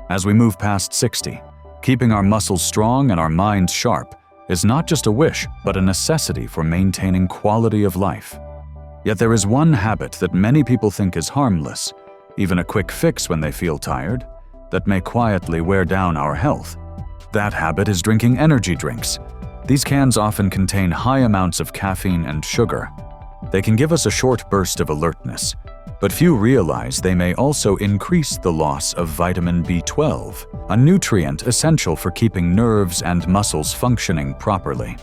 As we move past 60, keeping our muscles strong and our minds sharp is not just a wish, but a necessity for maintaining quality of life. Yet there is one habit that many people think is harmless, even a quick fix when they feel tired, that may quietly wear down our health. That habit is drinking energy drinks. These cans often contain high amounts of caffeine and sugar. They can give us a short burst of alertness, but few realize they may also increase the loss of vitamin B12, a nutrient essential for keeping nerves and muscles functioning properly.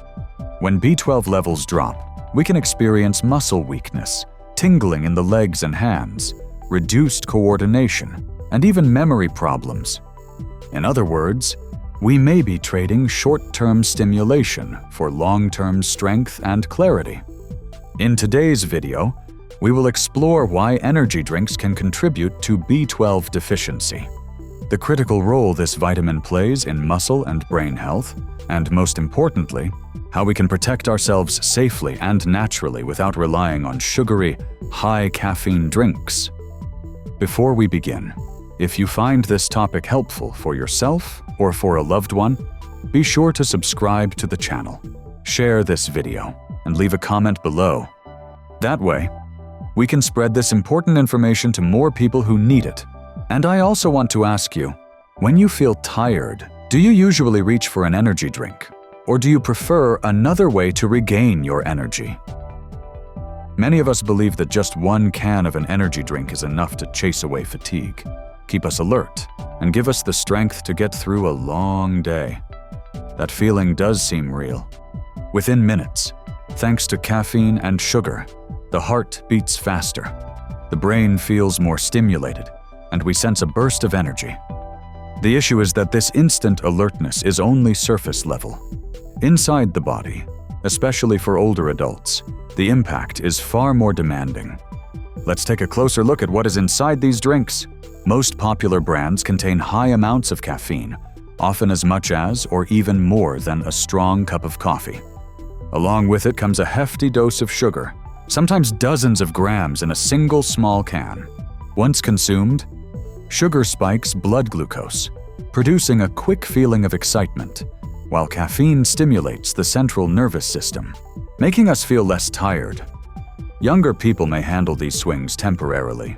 When B12 levels drop, we can experience muscle weakness, tingling in the legs and hands, reduced coordination, and even memory problems. In other words, we may be trading short-term stimulation for long-term strength and clarity. In today's video, we will explore why energy drinks can contribute to B12 deficiency, the critical role this vitamin plays in muscle and brain health, and most importantly, how we can protect ourselves safely and naturally without relying on sugary, high-caffeine drinks. Before we begin, if you find this topic helpful for yourself or for a loved one, be sure to subscribe to the channel, share this video, and leave a comment below. That way, we can spread this important information to more people who need it. And I also want to ask you, when you feel tired, do you usually reach for an energy drink? Or do you prefer another way to regain your energy? Many of us believe that just one can of an energy drink is enough to chase away fatigue, keep us alert, and give us the strength to get through a long day. That feeling does seem real. Within minutes, thanks to caffeine and sugar, the heart beats faster, the brain feels more stimulated, and we sense a burst of energy. The issue is that this instant alertness is only surface level. Inside the body, especially for older adults, the impact is far more demanding. Let's take a closer look at what is inside these drinks. Most popular brands contain high amounts of caffeine, often as much as or even more than a strong cup of coffee. Along with it comes a hefty dose of sugar, sometimes dozens of grams in a single small can. Once consumed, sugar spikes blood glucose, producing a quick feeling of excitement, while caffeine stimulates the central nervous system, making us feel less tired. Younger people may handle these swings temporarily.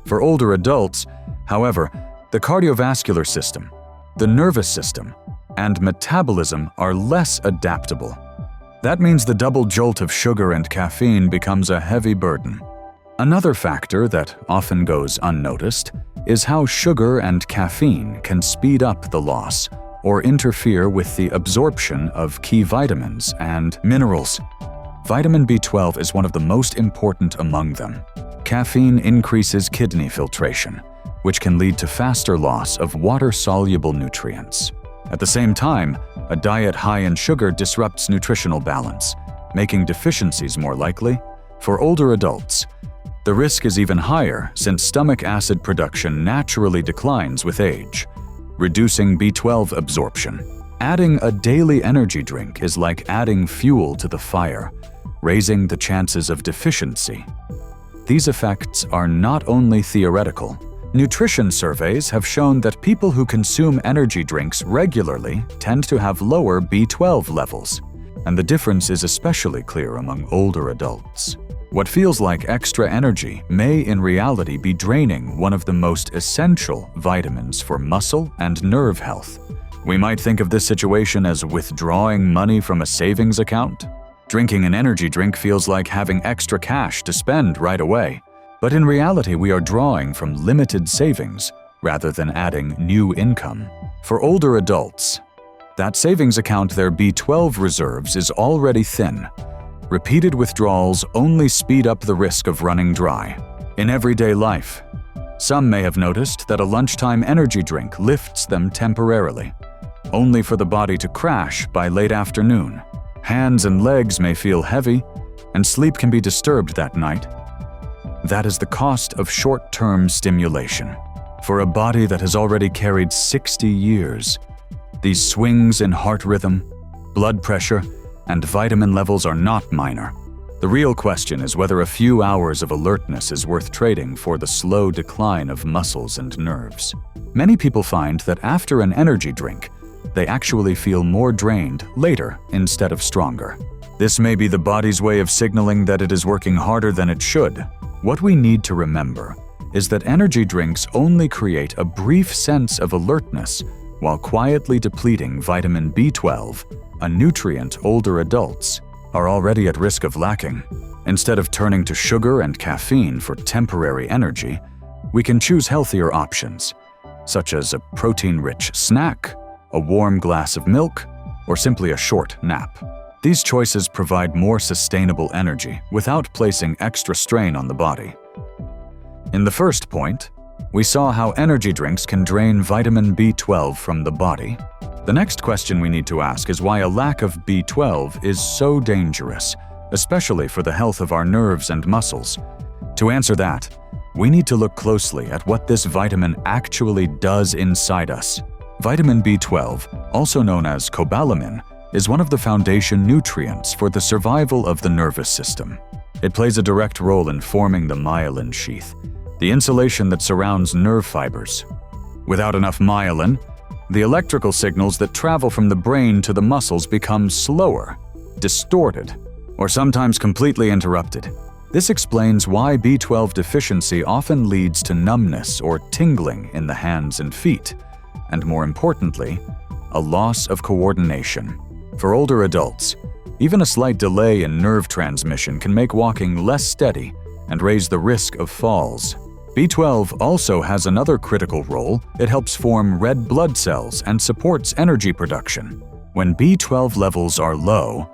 For older adults, however, the cardiovascular system, the nervous system, and metabolism are less adaptable. That means the double jolt of sugar and caffeine becomes a heavy burden. Another factor that often goes unnoticed is how sugar and caffeine can speed up the loss or interfere with the absorption of key vitamins and minerals. Vitamin B12 is one of the most important among them. Caffeine increases kidney filtration, which can lead to faster loss of water-soluble nutrients. At the same time, a diet high in sugar disrupts nutritional balance, making deficiencies more likely. For older adults, the risk is even higher since stomach acid production naturally declines with age, reducing B12 absorption. Adding a daily energy drink is like adding fuel to the fire, raising the chances of deficiency. These effects are not only theoretical. Nutrition surveys have shown that people who consume energy drinks regularly tend to have lower B12 levels, and the difference is especially clear among older adults. What feels like extra energy may in reality be draining one of the most essential vitamins for muscle and nerve health. We might think of this situation as withdrawing money from a savings account. Drinking an energy drink feels like having extra cash to spend right away. But in reality, we are drawing from limited savings rather than adding new income. For older adults, that savings account, their B12 reserves, is already thin. Repeated withdrawals only speed up the risk of running dry. In everyday life, some may have noticed that a lunchtime energy drink lifts them temporarily, only for the body to crash by late afternoon. Hands and legs may feel heavy, and sleep can be disturbed that night. That is the cost of short-term stimulation. For a body that has already carried 60 years, these swings in heart rhythm, blood pressure, and vitamin levels are not minor. The real question is whether a few hours of alertness is worth trading for the slow decline of muscles and nerves. Many people find that after an energy drink, they actually feel more drained later instead of stronger. This may be the body's way of signaling that it is working harder than it should. What we need to remember is that energy drinks only create a brief sense of alertness while quietly depleting vitamin B12, a nutrient older adults are already at risk of lacking. Instead of turning to sugar and caffeine for temporary energy, we can choose healthier options, such as a protein-rich snack, a warm glass of milk, or simply a short nap. These choices provide more sustainable energy without placing extra strain on the body. In the first point, we saw how energy drinks can drain vitamin B12 from the body. The next question we need to ask is why a lack of B12 is so dangerous, especially for the health of our nerves and muscles. To answer that, we need to look closely at what this vitamin actually does inside us. Vitamin B12, also known as cobalamin, is one of the foundation nutrients for the survival of the nervous system. It plays a direct role in forming the myelin sheath, the insulation that surrounds nerve fibers. Without enough myelin, the electrical signals that travel from the brain to the muscles become slower, distorted, or sometimes completely interrupted. This explains why B12 deficiency often leads to numbness or tingling in the hands and feet, and more importantly, a loss of coordination. For older adults, even a slight delay in nerve transmission can make walking less steady and raise the risk of falls. B12 also has another critical role. It helps form red blood cells and supports energy production. When B12 levels are low,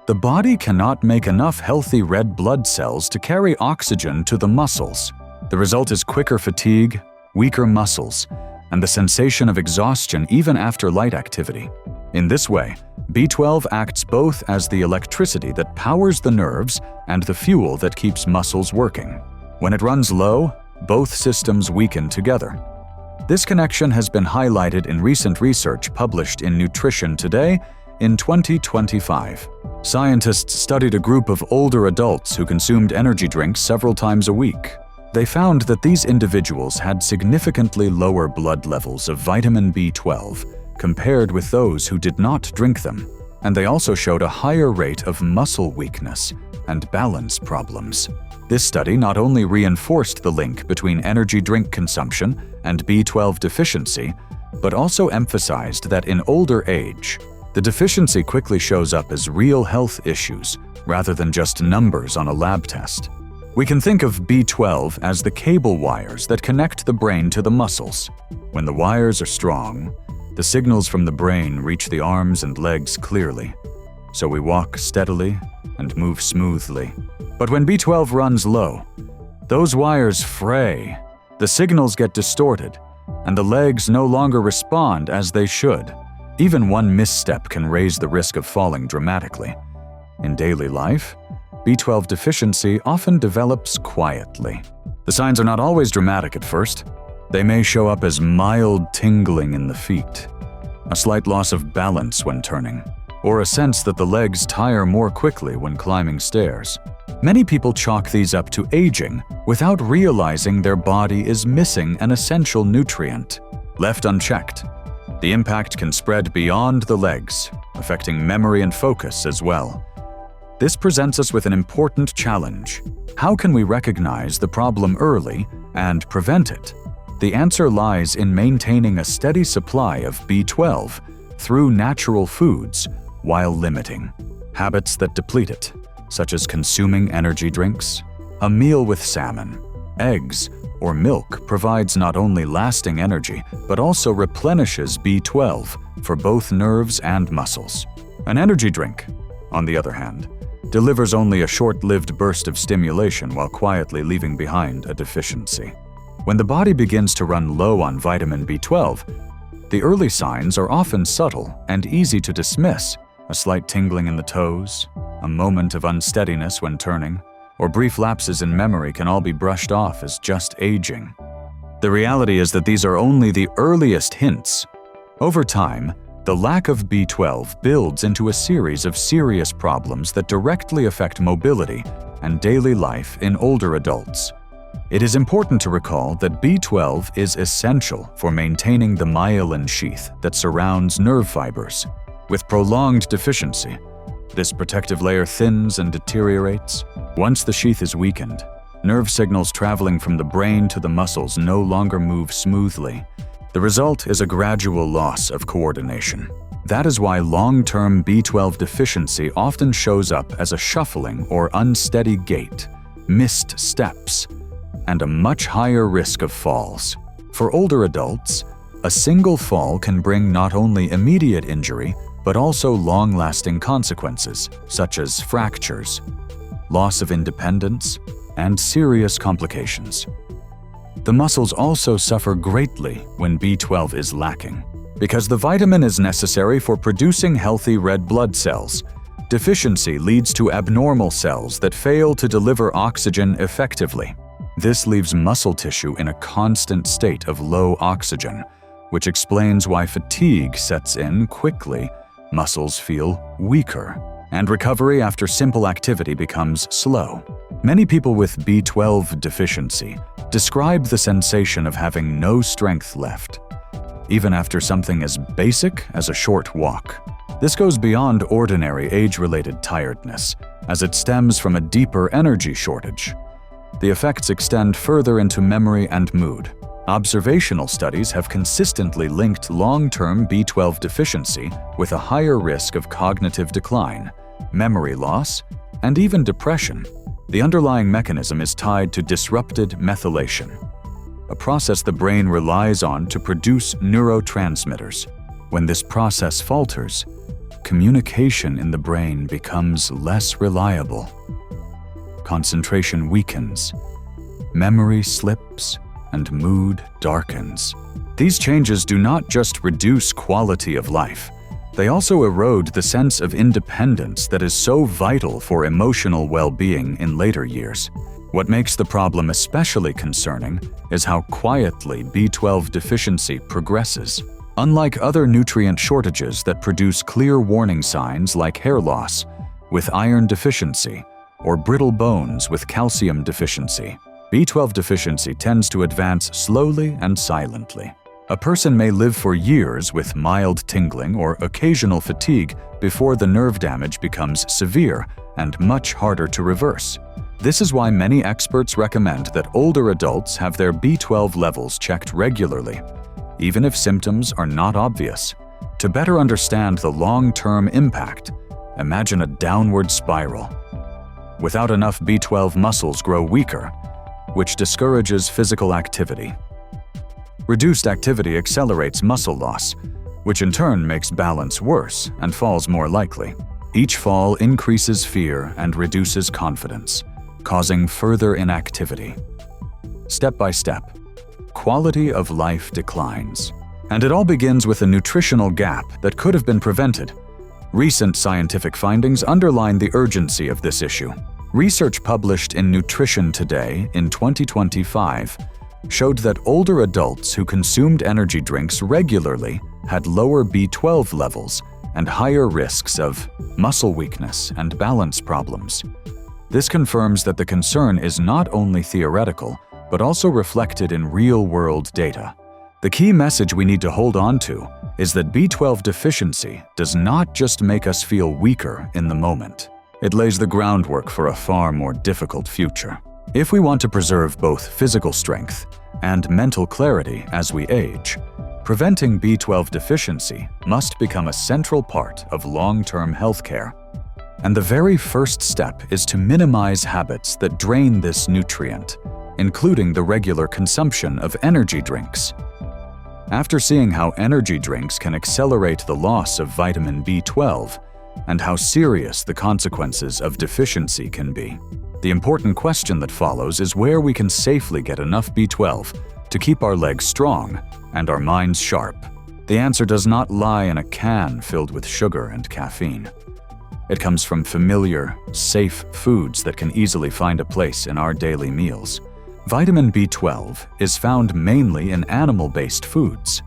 the body cannot make enough healthy red blood cells to carry oxygen to the muscles. The result is quicker fatigue, weaker muscles, and the sensation of exhaustion even after light activity. In this way, B12 acts both as the electricity that powers the nerves and the fuel that keeps muscles working. When it runs low, both systems weaken together. This connection has been highlighted in recent research published in Nutrition Today in 2025. Scientists studied a group of older adults who consumed energy drinks several times a week. They found that these individuals had significantly lower blood levels of vitamin B12 compared with those who did not drink them, and they also showed a higher rate of muscle weakness and balance problems. This study not only reinforced the link between energy drink consumption and B12 deficiency, but also emphasized that in older age, the deficiency quickly shows up as real health issues rather than just numbers on a lab test. We can think of B12 as the cable wires that connect the brain to the muscles. When the wires are strong, the signals from the brain reach the arms and legs clearly, so we walk steadily and move smoothly. But when B12 runs low, those wires fray, the signals get distorted, and the legs no longer respond as they should. Even one misstep can raise the risk of falling dramatically. In daily life, B12 deficiency often develops quietly. The signs are not always dramatic at first. They may show up as mild tingling in the feet, a slight loss of balance when turning, or a sense that the legs tire more quickly when climbing stairs. Many people chalk these up to aging without realizing their body is missing an essential nutrient. Left unchecked, the impact can spread beyond the legs, affecting memory and focus as well. This presents us with an important challenge. How can we recognize the problem early and prevent it? The answer lies in maintaining a steady supply of B12 through natural foods while limiting habits that deplete it, such as consuming energy drinks. A meal with salmon, eggs, or milk provides not only lasting energy, but also replenishes B12 for both nerves and muscles. An energy drink, on the other hand, delivers only a short-lived burst of stimulation while quietly leaving behind a deficiency. When the body begins to run low on vitamin B12, the early signs are often subtle and easy to dismiss. A slight tingling in the toes, a moment of unsteadiness when turning, or brief lapses in memory can all be brushed off as just aging. The reality is that these are only the earliest hints. Over time, The lack of B12 builds into a series of serious problems that directly affect mobility and daily life in older adults. It is important to recall that B12 is essential for maintaining the myelin sheath that surrounds nerve fibers. With prolonged deficiency, this protective layer thins and deteriorates. Once the sheath is weakened, nerve signals traveling from the brain to the muscles no longer move smoothly. The result is a gradual loss of coordination. That is why long-term B12 deficiency often shows up as a shuffling or unsteady gait, missed steps, and a much higher risk of falls. For older adults, a single fall can bring not only immediate injury, but also long-lasting consequences, such as fractures, loss of independence, and serious complications. The muscles also suffer greatly when B12 is lacking. Because the vitamin is necessary for producing healthy red blood cells, deficiency leads to abnormal cells that fail to deliver oxygen effectively. This leaves muscle tissue in a constant state of low oxygen, which explains why fatigue sets in quickly, muscles feel weaker, and recovery after simple activity becomes slow. Many people with B12 deficiency describe the sensation of having no strength left, even after something as basic as a short walk. This goes beyond ordinary age-related tiredness, as it stems from a deeper energy shortage. The effects extend further into memory and mood. Observational studies have consistently linked long-term B12 deficiency with a higher risk of cognitive decline, memory loss, and even depression. The underlying mechanism is tied to disrupted methylation, a process the brain relies on to produce neurotransmitters. When this process falters, communication in the brain becomes less reliable. Concentration weakens, memory slips, and mood darkens. These changes do not just reduce quality of life, they also erode the sense of independence that is so vital for emotional well-being in later years. What makes the problem especially concerning is how quietly B12 deficiency progresses. Unlike other nutrient shortages that produce clear warning signs like hair loss with iron deficiency or brittle bones with calcium deficiency, B12 deficiency tends to advance slowly and silently. A person may live for years with mild tingling or occasional fatigue before the nerve damage becomes severe and much harder to reverse. This is why many experts recommend that older adults have their B12 levels checked regularly, even if symptoms are not obvious. To better understand the long-term impact, imagine a downward spiral. Without enough B12, muscles grow weaker, which discourages physical activity. Reduced activity accelerates muscle loss, which in turn makes balance worse and falls more likely. Each fall increases fear and reduces confidence, causing further inactivity. Step by step, quality of life declines. And it all begins with a nutritional gap that could have been prevented. Recent scientific findings underline the urgency of this issue. Research published in Nutrition Today in 2025 showed that older adults who consumed energy drinks regularly had lower B12 levels and higher risks of muscle weakness and balance problems. This confirms that the concern is not only theoretical, but also reflected in real-world data. The key message we need to hold on to is that B12 deficiency does not just make us feel weaker in the moment. It lays the groundwork for a far more difficult future. If we want to preserve both physical strength and mental clarity as we age, preventing B12 deficiency must become a central part of long-term healthcare. And the very first step is to minimize habits that drain this nutrient, including the regular consumption of energy drinks. After seeing how energy drinks can accelerate the loss of vitamin B12 and how serious the consequences of deficiency can be, the important question that follows is where we can safely get enough B12 to keep our legs strong and our minds sharp. The answer does not lie in a can filled with sugar and caffeine. It comes from familiar, safe foods that can easily find a place in our daily meals. Vitamin B12 is found mainly in animal-based foods.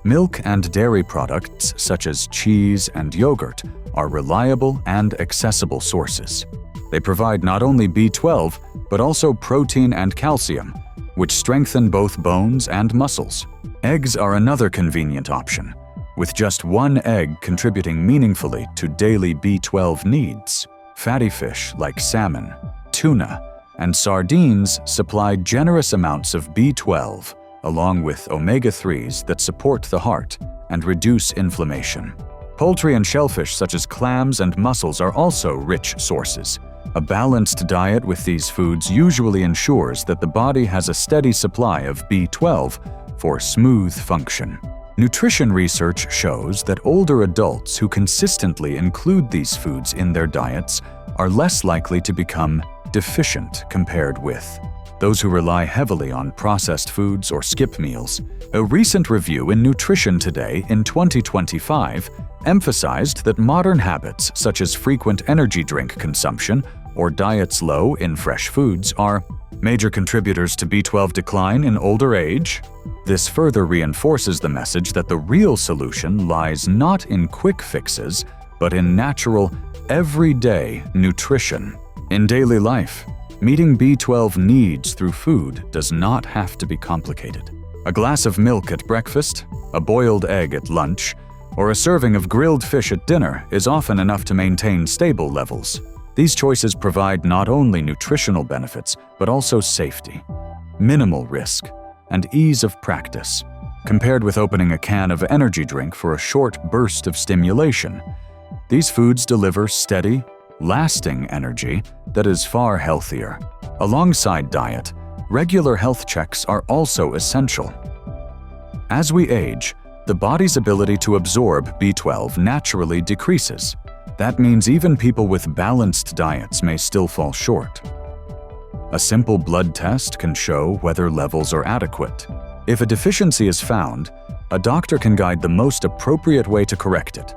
Milk and dairy products such as cheese and yogurt are reliable and accessible sources. They provide not only B12, but also protein and calcium, which strengthen both bones and muscles. Eggs are another convenient option, with just one egg contributing meaningfully to daily B12 needs. Fatty fish like salmon, tuna, and sardines supply generous amounts of B12, along with omega-3s that support the heart and reduce inflammation. Poultry and shellfish such as clams and mussels are also rich sources. A balanced diet with these foods usually ensures that the body has a steady supply of B12 for smooth function. Nutrition research shows that older adults who consistently include these foods in their diets are less likely to become deficient compared with those who rely heavily on processed foods or skip meals. A recent review in Nutrition Today in 2025 emphasized that modern habits such as frequent energy drink consumption or diets low in fresh foods are major contributors to B12 decline in older age. This further reinforces the message that the real solution lies not in quick fixes, but in natural, everyday nutrition. In daily life, meeting B12 needs through food does not have to be complicated. A glass of milk at breakfast, a boiled egg at lunch, or a serving of grilled fish at dinner is often enough to maintain stable levels. These choices provide not only nutritional benefits, but also safety, minimal risk, and ease of practice, compared with opening a can of energy drink for a short burst of stimulation. These foods deliver steady, lasting energy that is far healthier. Alongside diet, regular health checks are also essential. As we age, the body's ability to absorb B12 naturally decreases. That means even people with balanced diets may still fall short. A simple blood test can show whether levels are adequate. If a deficiency is found, a doctor can guide the most appropriate way to correct it,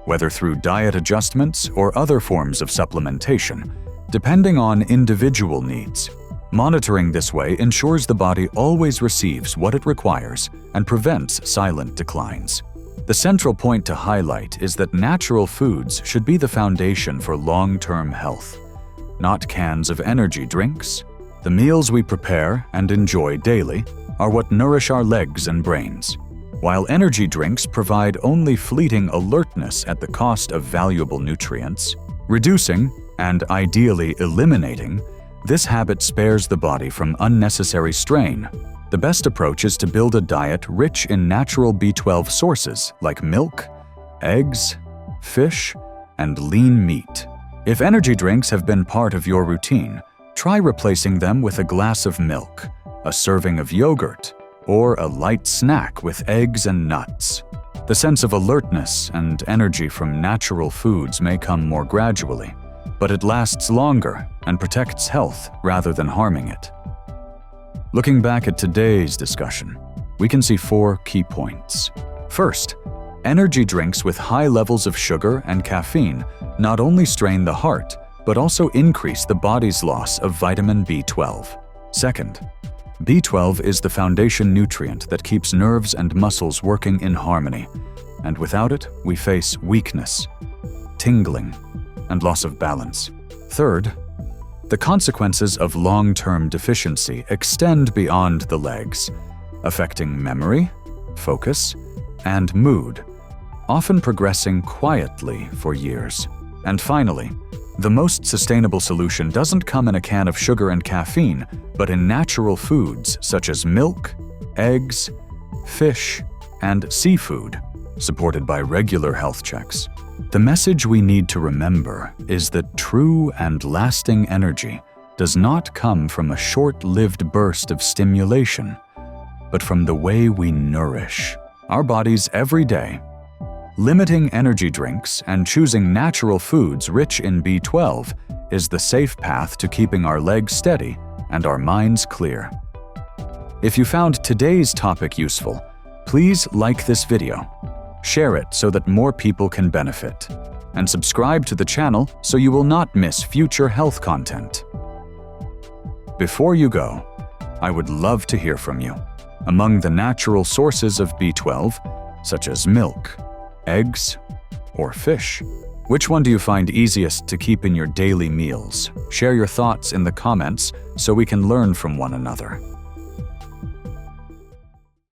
whether through diet adjustments or other forms of supplementation, depending on individual needs. Monitoring this way ensures the body always receives what it requires and prevents silent declines. The central point to highlight is that natural foods should be the foundation for long-term health, not cans of energy drinks. The meals we prepare and enjoy daily are what nourish our legs and brains, while energy drinks provide only fleeting alertness at the cost of valuable nutrients. Reducing, and ideally eliminating, this habit spares the body from unnecessary strain. The best approach is to build a diet rich in natural B12 sources like milk, eggs, fish, and lean meat. If energy drinks have been part of your routine, try replacing them with a glass of milk, a serving of yogurt, or a light snack with eggs and nuts. The sense of alertness and energy from natural foods may come more gradually, but it lasts longer and protects health rather than harming it. Looking back at today's discussion, we can see 4 key points. First, energy drinks with high levels of sugar and caffeine not only strain the heart, but also increase the body's loss of vitamin B12. Second, B12 is the foundation nutrient that keeps nerves and muscles working in harmony, and without it, we face weakness, tingling, and loss of balance. Third, the consequences of long-term deficiency extend beyond the legs, affecting memory, focus, and mood, often progressing quietly for years. And finally, the most sustainable solution doesn't come in a can of sugar and caffeine, but in natural foods such as milk, eggs, fish, and seafood, supported by regular health checks. The message we need to remember is that true and lasting energy does not come from a short-lived burst of stimulation, but from the way we nourish our bodies every day. Limiting energy drinks and choosing natural foods rich in B12 is the safe path to keeping our legs steady and our minds clear. If you found today's topic useful, please like this video, share it so that more people can benefit, and subscribe to the channel so you will not miss future health content. Before you go, I would love to hear from you. Among the natural sources of B12, such as milk, eggs, or fish? Which one do you find easiest to keep in your daily meals? Share your thoughts in the comments so we can learn from one another.